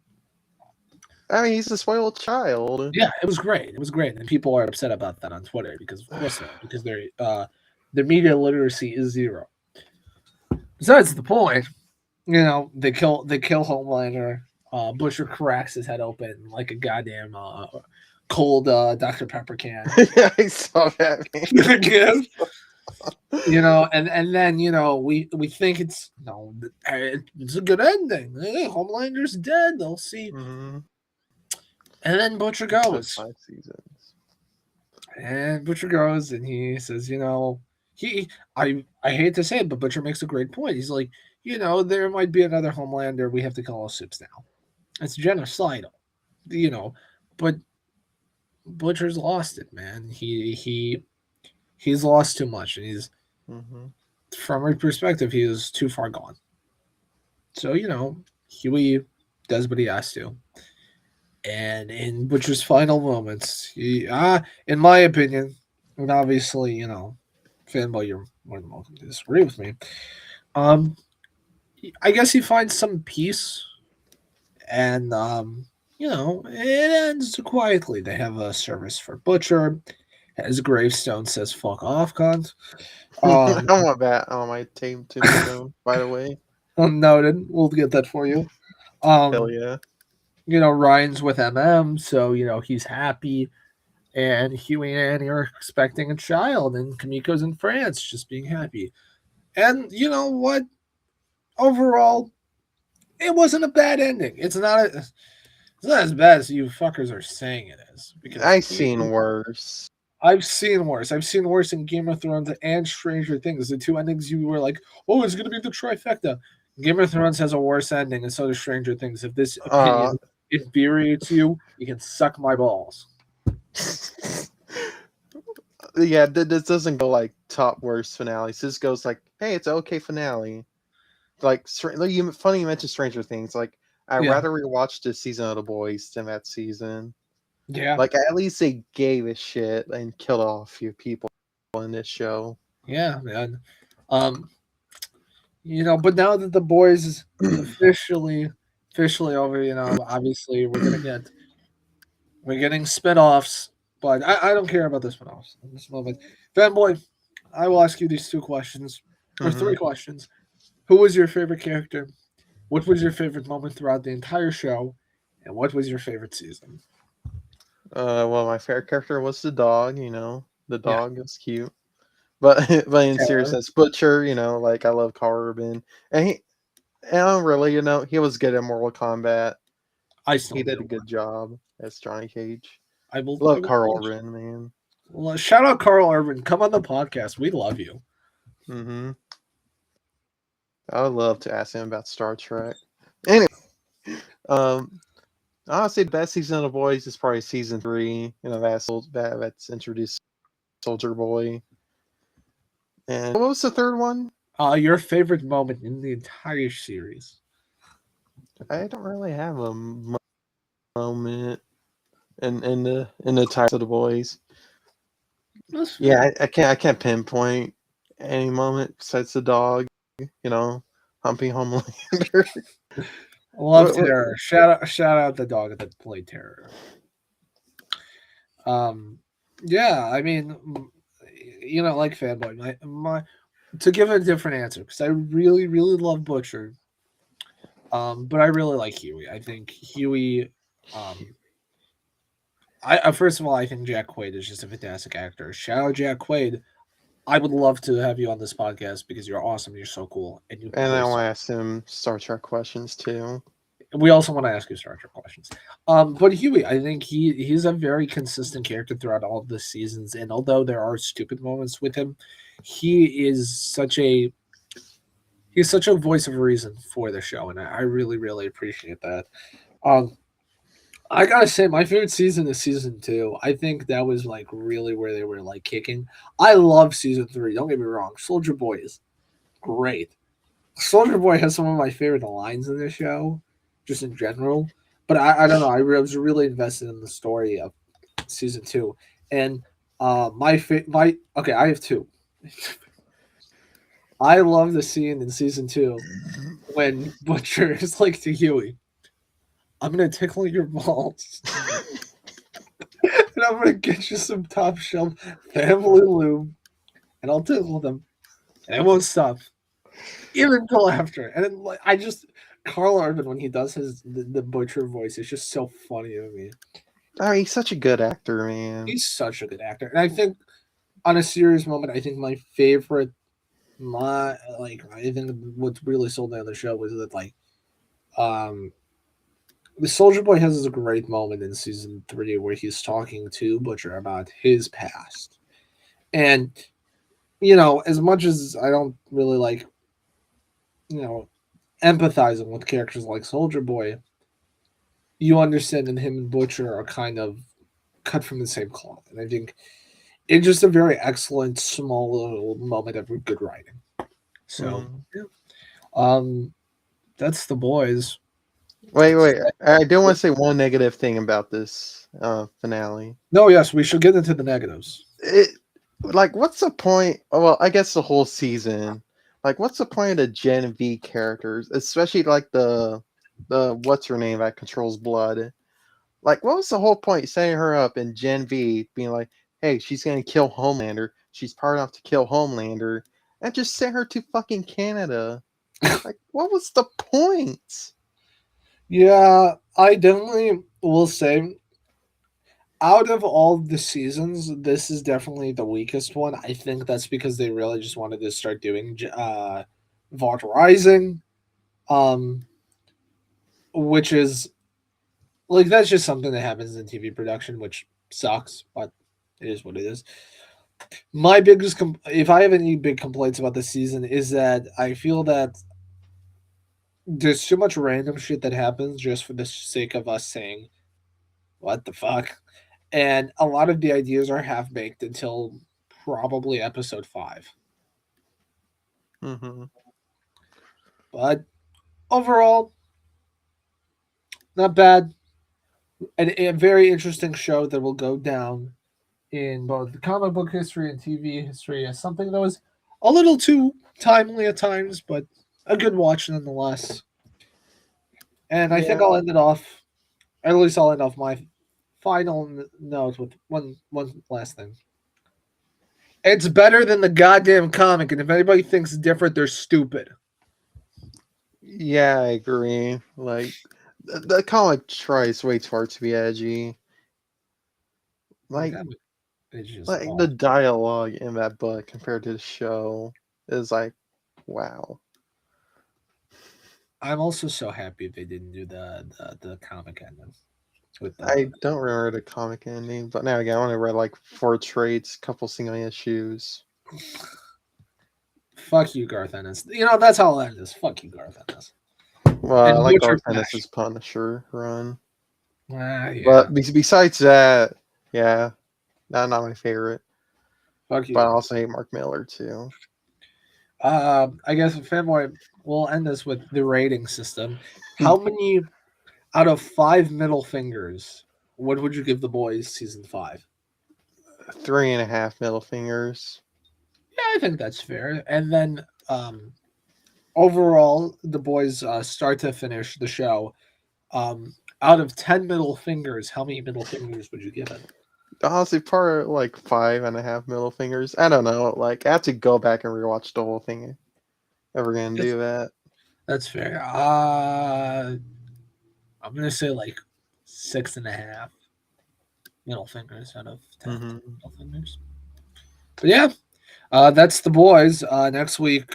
I mean, he's a spoiled child. Yeah, it was great. It was great, and people are upset about that on Twitter because, of course, because their media literacy is zero. Besides the point, they kill Homelander. Butcher cracks his head open like a goddamn cold Dr. Pepper can. Yeah, I saw that. Man. And then we think it's it's a good ending. Homelander's dead. They'll see. Mm-hmm. And then Butcher goes. 5 seasons. And Butcher goes and he says, I hate to say it, but Butcher makes a great point. He's like, there might be another Homelander. We have to call Soups now. It's genocidal, but Butcher's lost it, man. He's lost too much, and he's from my perspective, he is too far gone. So Huey does what he has to. And in Butcher's final moments, in my opinion, and obviously, fanboy, you're more than welcome to disagree with me. I guess he finds some peace, and it ends quietly. They have a service for Butcher. His gravestone says "fuck off, cunt." I want that on my team tombstone, by the way. Noted. We'll get that for you. Hell yeah. Ryan's with so he's happy, and Huey and Annie are expecting a child, and Kamiko's in France, just being happy. And you know what? Overall, it wasn't a bad ending. It's not as bad as you fuckers are saying it is. Because I've seen worse. I've seen worse. I've seen worse in Game of Thrones and Stranger Things. The two endings you were like, oh, it's going to be the trifecta. Game of Thrones has a worse ending, and so does Stranger Things. If this opinion infuriates you, you can suck my balls. Yeah, this doesn't go like top worst finales. This goes like, hey, it's an okay finale. Like, funny you mentioned Stranger Things. Like, I'd rather rewatch this season of The Boys than that season. Yeah. Like, at least they gave a shit and killed off a few people in this show. Yeah, man. But now that The Boys is officially over, obviously we're getting spinoffs, but I don't care about the spinoffs in this moment. Fanboy, I will ask you these 2 questions, or 3 questions. Who was your favorite character? What was your favorite moment throughout the entire show? And what was your favorite season? Well, my favorite character was the dog, The dog is cute. But in seriousness, Butcher, like I love Carl Urban. And I don't really, he was good at Mortal Kombat. He did a good job as Johnny Cage. I love Carl Urban, man. Well, shout out Carl Urban. Come on the podcast. We love you. I would love to ask him about Star Trek. Anyway, honestly, the best season of The Boys is probably season 3. That's introduced Soldier Boy. And what was the third one? Your favorite moment in the entire series? I don't really have a moment. in the types of the boys. That's Yeah, I can't pinpoint any moment besides the dog. Humping Homelander. love What- Terror. Shout out the dog that played Terror. Yeah, I mean, like fanboy, my to give a different answer because I really really love Butcher. But I really like Huey. I think Huey. I first of all, I think Jack Quaid is just a fantastic actor. Shout out Jack Quaid. I would love to have you on this podcast because you're awesome. You're so cool, and you. And I want to ask him Star Trek questions too. We also want to ask you Star Trek questions. But Huey, I think he's a very consistent character throughout all of the seasons, and although there are stupid moments with him, he is he's such a voice of reason for the show, and I really really appreciate that. Um, I gotta say, my favorite season is season 2. I think that was like really where they were like kicking. I love season 3. Don't get me wrong, Soldier Boy is great. Soldier Boy has some of my favorite lines in the show, just in general. But I don't know. Was really invested in the story of season 2, and my okay. I have two. I love the scene in season 2 when Butcher is like to Huey, "I'm gonna tickle your balls, and I'm gonna get you some top shelf family lube, and I'll tickle them, and I won't stop." Even until after. And then like I just Carl Urban when he does the butcher voice, it's just so funny to me. Oh, he's such a good actor, man. He's such a good actor. And I think on a serious moment, I think my favorite I think what really sold me on the show was that um the Soldier Boy has this great moment in season 3 where he's talking to Butcher about his past. And as much as I don't really like empathizing with characters like Soldier Boy, you understand that him and Butcher are kind of cut from the same cloth. And I think it's just a very excellent small little moment of good writing. So, yeah. That's the boys. Wait. I do want to say one negative thing about this finale. No, yes, we should get into the negatives. What's the point? Well, I guess the whole season. What's the point of the Gen V characters, especially the what's her name that controls blood? What was the whole point setting her up in Gen V being like, hey, she's gonna kill Homelander. She's powered enough to kill Homelander, and just send her to fucking Canada. What was the point? Yeah, I definitely will say out of all the seasons, this is definitely the weakest one. I think that's because they really just wanted to start doing Vought Rising, which is that's just something that happens in TV production, which sucks, but it is what it is. My biggest, if I have any big complaints about the season, is that I feel that there's too much random shit that happens just for the sake of us saying, "What the fuck." And a lot of the ideas are half baked until probably episode 5. Mm-hmm. But overall, not bad. A very interesting show that will go down in both comic book history and TV history as something that was a little too timely at times, but a good watch nonetheless. And I think I'll end it off, at least I'll end off my final note with one last thing. It's better than the goddamn comic, and if anybody thinks different, they're stupid. Yeah, I agree. The comic tries way too hard to be edgy. The dialogue in that book compared to the show is wow. I'm also so happy they didn't do the comic ending. I don't remember the comic ending, but now again, I only read 4 trades, couple single issues. Fuck you, Garth Ennis. That's how I'll end this. Fuck you, Garth Ennis. Well, I like Garth Ennis' Punisher run. Yeah. But besides that, yeah, not my favorite. Fuck you. But I also hate Mark Miller too. I guess Fanboy, we'll end this with the rating system. How many out of 5 middle fingers what would you give The Boys season 5? 3.5 middle fingers. Yeah, I think that's fair. And then overall, The Boys start to finish the show. Out of 10 middle fingers, how many middle fingers would you give it? Honestly, probably like 5.5 middle fingers. I don't know. Like, I have to go back and rewatch the whole thing. Ever gonna do that? That's fair. I'm gonna say like 6.5 middle fingers out of 10 Mhm. middle fingers. But yeah, that's The Boys. Next week,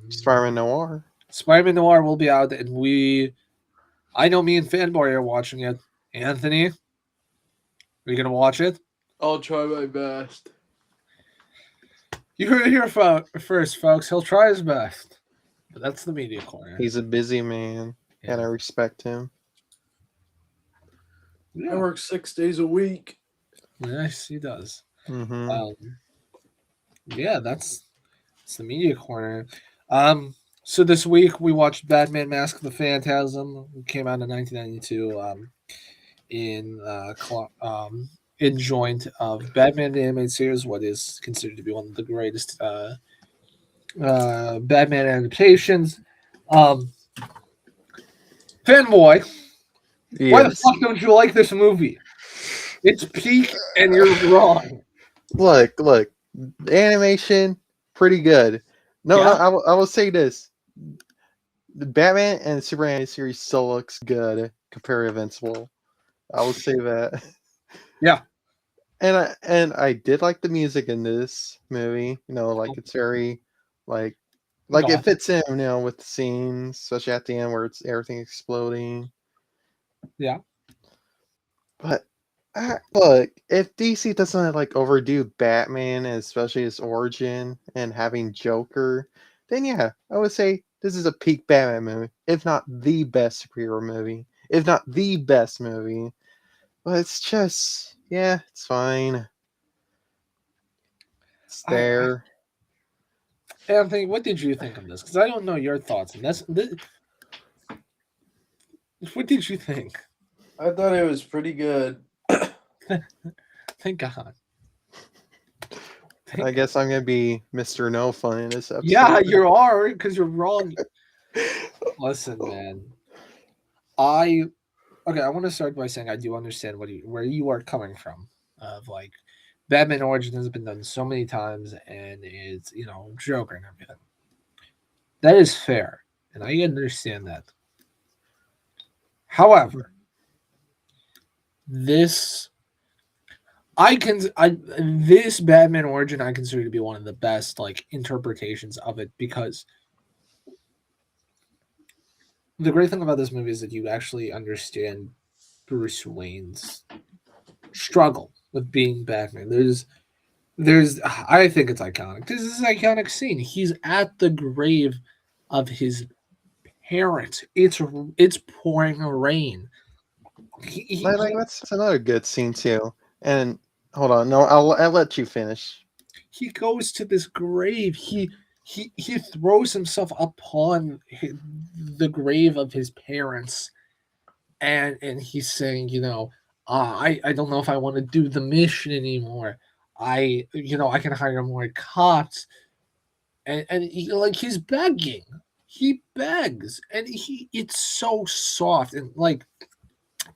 Spider-Man Noir. Spider-Man Noir will be out, and I know me and Fanboy are watching it. Anthony, are you gonna watch it? I'll try my best. You heard it here first, folks. He'll try his best, but that's the media corner. He's a busy man, and I respect him. I work 6 days a week. Yes, he does. Hmm. Yeah, that's the media corner. So this week we watched Batman: Mask of the Phantasm. It came out in 1992. In joint of Batman the Animated Series, what is considered to be one of the greatest Batman adaptations. Fanboy, why the Yes. fuck don't you like this movie? It's peak, and you're wrong. Look, the animation, pretty good. No, Yeah. I will say this: the Batman and Superman series still looks good compared to Invincible. I will say that. Yeah. And I did like the music in this movie. You know, like it's very like it fits in, you know, with the scenes, especially at the end where it's everything exploding. Yeah. But look, if DC doesn't like overdo Batman, and especially his origin and having Joker, then yeah, I would say this is a peak Batman movie, if not the best superhero movie, if not the best movie. But it's just, yeah, it's fine. It's there. Anthony, what did you think of this? Because I don't know your thoughts, and what did you think? I thought it was pretty good. Thank God. I guess I'm gonna be Mr. No Fun in this episode. Yeah, you are, because you're wrong. Listen, man. I want to start by saying I do understand where you are coming from. Of like, Batman Origin has been done so many times, and it's Joker and everything. That is fair, and I understand that. However, this Batman Origin I consider to be one of the best like interpretations of it, because the great thing about this movie is that you actually understand Bruce Wayne's struggle with being Batman. I think it's iconic. This is an iconic scene. He's at the grave of his parents. It's pouring rain. That's another good scene too. And hold on, no, I'll let you finish. He goes to this grave. He throws himself upon the grave of his parents, and he's saying, I don't know if I want to do the mission anymore. I can hire more cops, and he's begging. He begs, and it's so soft, and like,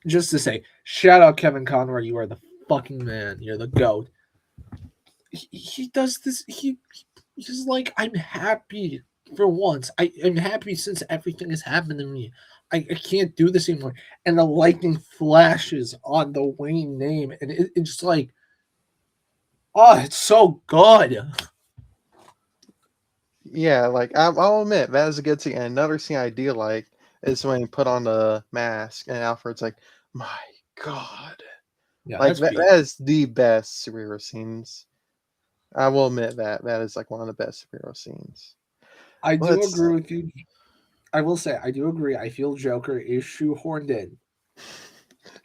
just to say, shout out Kevin Conroy, you are the fucking man. You're the GOAT. He does this. He's like, I'm happy for once. I'm happy since everything has happened to me. I can't do this anymore. And the lightning flashes on the Wayne name, and it's like, oh, it's so good. Yeah, like I'll admit that is a good scene. And another scene I do like is when he put on the mask and Alfred's like, "My God!" Yeah, like that is the best superhero scenes. I will admit that is like one of the best superhero scenes. I do agree with you. I will say I do agree. I feel Joker is shoehorned in.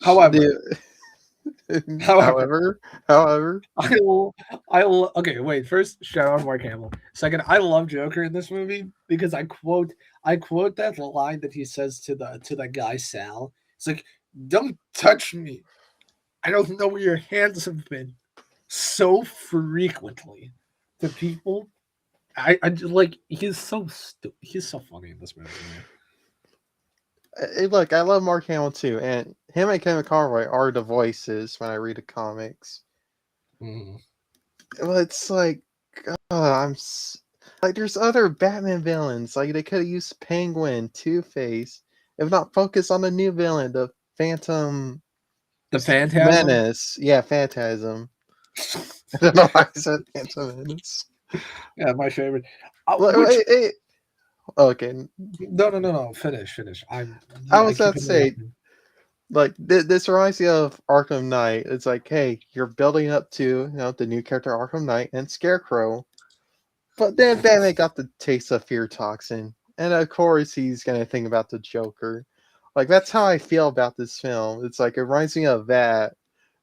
However, I will. Okay, wait. First, shout out Mark Hamill. Second, I love Joker in this movie because I quote that line that he says to the guy Sal. It's like, Don't touch me. I don't know where your hands have been so frequently to people. I just, like, he's so stupid. He's so funny in this movie. Hey, look, I love Mark Hamill too, and him and Kevin Conroy are the voices when I read the comics. Mhm. Well, it's like, like, there's other Batman villains. Like, they could have used Penguin, Two-Face, if not focus on the new villain, the Phantom The Phantasm. Menace. Yeah, Phantasm. I don't know why I said Phantom Menace. Yeah, my favorite. Okay, No. Finish. I was keep about to say, interrupting. like, this reminds me of Arkham Knight. It's like, hey, you're building up to the new character Arkham Knight and Scarecrow, but then Batman got the taste of fear toxin, and of course he's gonna think about the Joker. Like, that's how I feel about this film. It's like, it reminds me of that.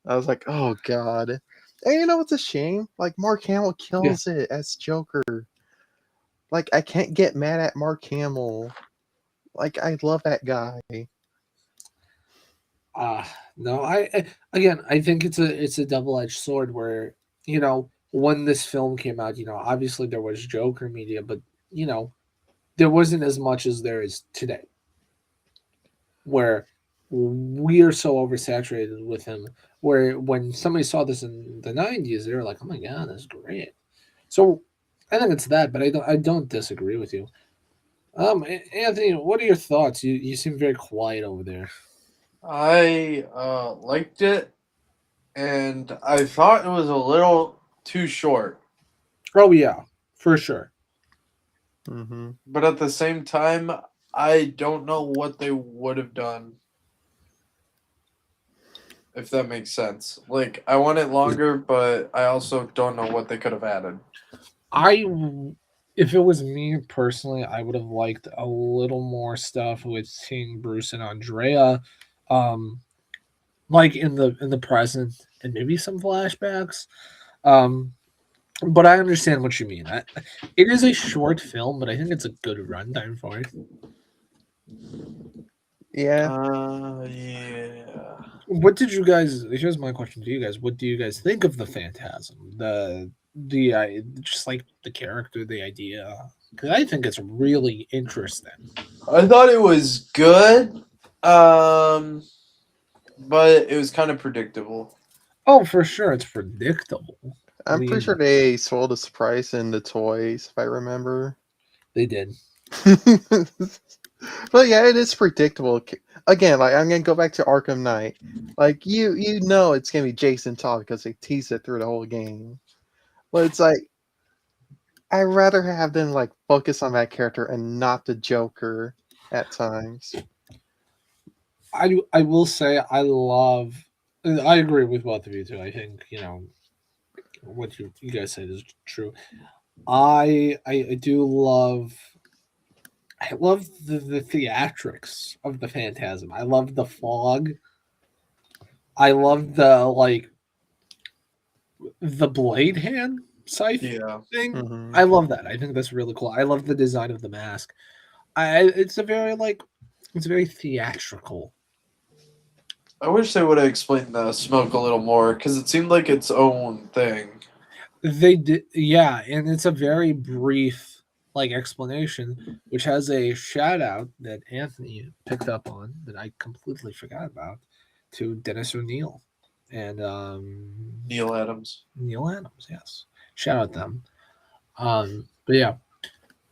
I was like, oh god. And you know what's a shame? Like, Mark Hamill kills it as Joker. Like, I can't get mad at Mark Hamill. Like, I love that guy. No, I think it's a double-edged sword where, when this film came out, obviously there was Joker media, but there wasn't as much as there is today, where we are so oversaturated with him, where when somebody saw this in the 90s, they were like, oh my god, that's great. So I think it's that, but I don't disagree with you. Anthony, what are your thoughts? You seem very quiet over there. I liked it, and I thought it was a little too short. Oh yeah, for sure. Mm-hmm. But at the same time, I don't know what they would have done. If that makes sense. Like, I want it longer, but I also don't know what they could have added. If it was me personally, I would have liked a little more stuff with seeing Bruce and Andrea, um, like in the present, and maybe some flashbacks. Um, but I understand what you mean. It is a short film, but I think it's a good runtime for it. Yeah. Yeah. What did you guys? Here's my question to you guys. What do you guys think of the Phantasm? Just like the character, the idea. Because I think it's really interesting. I thought it was good, but it was kind of predictable. Oh, for sure, it's predictable. I'm I pretty mean, sure they sold a surprise in the toys, if I remember. they did. But yeah, it is predictable. Again, like, I'm gonna go back to Arkham Knight. Like, you know it's gonna be Jason Todd because they tease it through the whole game. But it's like, I'd rather have them like focus on that character and not the Joker at times. I will say I agree with both of you too. I think what you guys said is true. I do love. I love the theatrics of the Phantasm. I love the fog. I love the blade hand scythe Yeah. thing. Mhm. I love that. I think that's really cool. I love the design of the mask. It's very theatrical. I wish they would have explained the smoke a little more because it seemed like its own thing. They did, yeah, and it's a very brief explanation, which has a shout out that Anthony picked up on that I completely forgot about to Dennis O'Neill and Neil Adams. Neil Adams. Yes, shout out them. But yeah,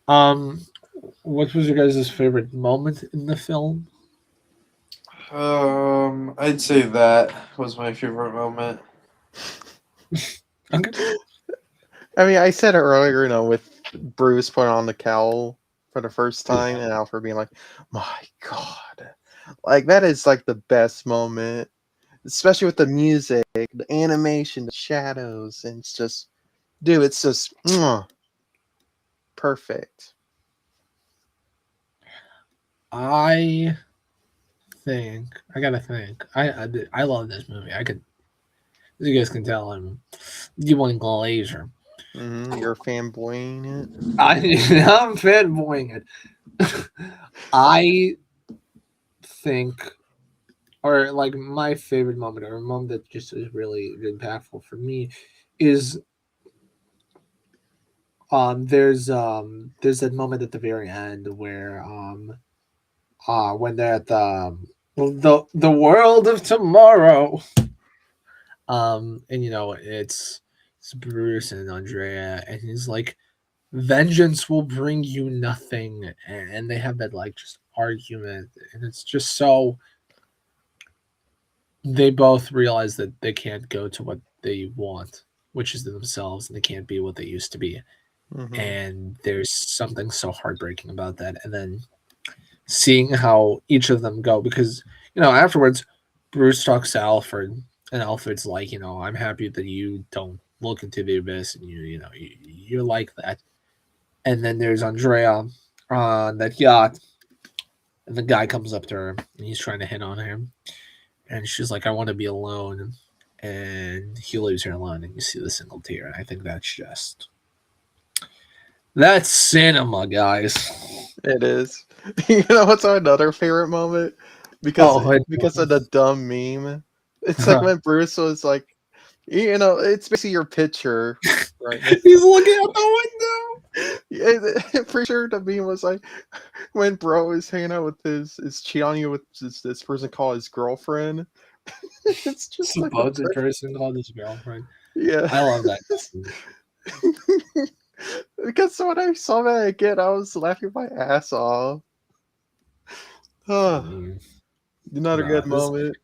what was your guys' favorite moment in the film? I'd say that was my favorite moment. Okay. I mean, I said it earlier, with Bruce putting on the cowl for the first time and Alfred being like, my God. Like, that is like the best moment, especially with the music, the animation, the shadows, and it's just, dude, it's just perfect. I gotta think. I love this movie. As you guys can tell, I'm Dwayne Glazer. You're fanboying it. I'm fanboying it. I think or like my favorite moment, or a moment that just is really impactful for me, is there's that moment at the very end where when they're at the world of tomorrow, and it's Bruce and Andrea, and he's like, vengeance will bring you nothing, and they have that like just argument, and it's just so they both realize that they can't go to what they want, which is themselves, and they can't be what they used to be. Mhm. And there's something so heartbreaking about that. And then seeing how each of them go, because afterwards Bruce talks to Alfred, and Alfred's like, I'm happy that you don't look into the abyss, and you're like that. And then there's Andrea on that yacht, and the guy comes up to her, and he's trying to hit on her, and she's like, I want to be alone. And he leaves her alone, and you see the single tear. And I think that's cinema, guys. It is. You know what's another favorite moment? Because Oh, because of the dumb meme. It's like when Bruce was like, it's basically your picture, right? He's looking out the I'm pretty sure the meme was like when bro is hanging out with is cheating with this person called his girlfriend. It's just like window. Supposed person called his girlfriend. yeah. I love that. Because when I saw that again, I was laughing my ass off. Oh, another good moment.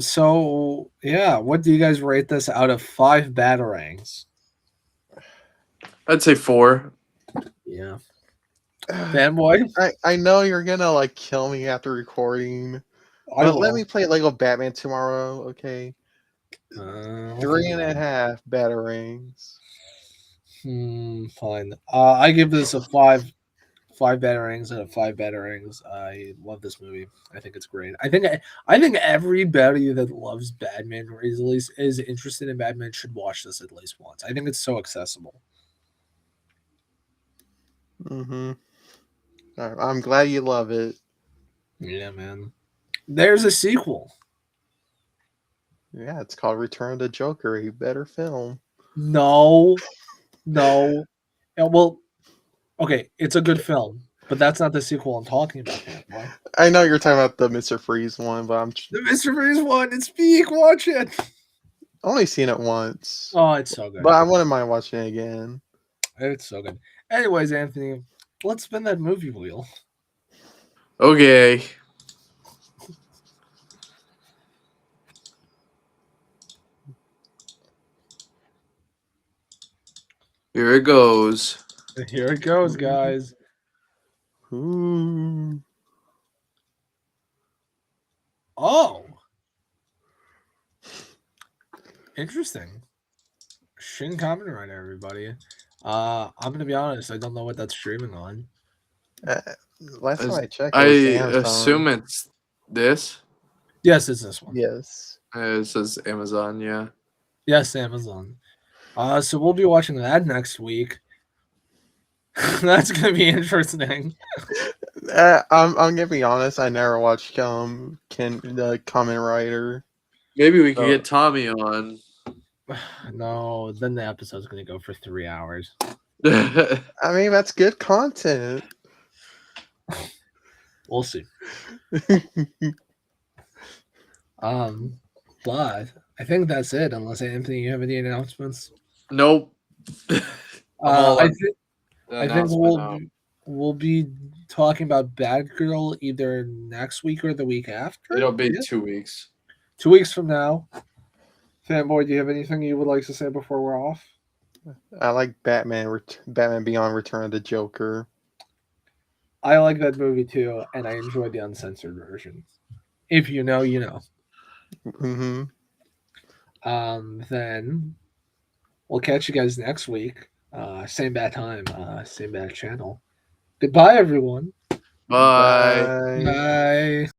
So yeah, what do you guys rate this out of 5 batarangs? I'd say 4. Yeah. Fanboy? I know you're gonna like kill me after recording, but let me play Lego Batman tomorrow, okay? 3.5 batarangs. Fine. I give this a 5 batarangs out of 5 batarangs. I love this movie. I think it's great. I think everybody that loves Batman or is interested in Batman should watch this at least once. I think it's so accessible. Mm-hmm. I'm glad you love it. Yeah, man. There's a sequel. Yeah, it's called Return of the Joker, a better film. No. Yeah, well, okay, it's a good film, but that's not the sequel I'm talking about. Man. I know you're talking about the Mr. Freeze one, but The Mr. Freeze one. It's peak. Watch it. only seen it once. Oh, it's so good. But I wouldn't mind watching it again. It's so good. Anyways, Anthony, let's spin that movie wheel. Okay. Here it goes. Here it goes, guys. Ooh. Oh. Interesting. Shin Kamen Rider, everybody. I'm gonna be honest, I don't know what that's streaming on. Last time I checked, I it was assume Amazon. it's this. Yes, it's this one. Yes. It says Amazon, yeah. Yes, Amazon. So we'll be watching that next week. That's gonna be interesting. I'm gonna be honest. I never watched the Kamen Rider. Maybe we could get Tommy on. No, then the episode's gonna go for 3 hours. I mean, that's good content. We'll see. But I think that's it. Unless Anthony, you have any announcements? Nope. I think we'll be talking about Batgirl either next week or the week after. It'll be 2 weeks. 2 weeks from now. Fanboy, do you have anything you would like to say before we're off? I like Batman Beyond Return of the Joker. I like that movie too, and I enjoy the uncensored version. If you know, you know. Mm-hmm. Then we'll catch you guys next week. Same bad time, same bad channel. Goodbye, everyone. Bye. Bye.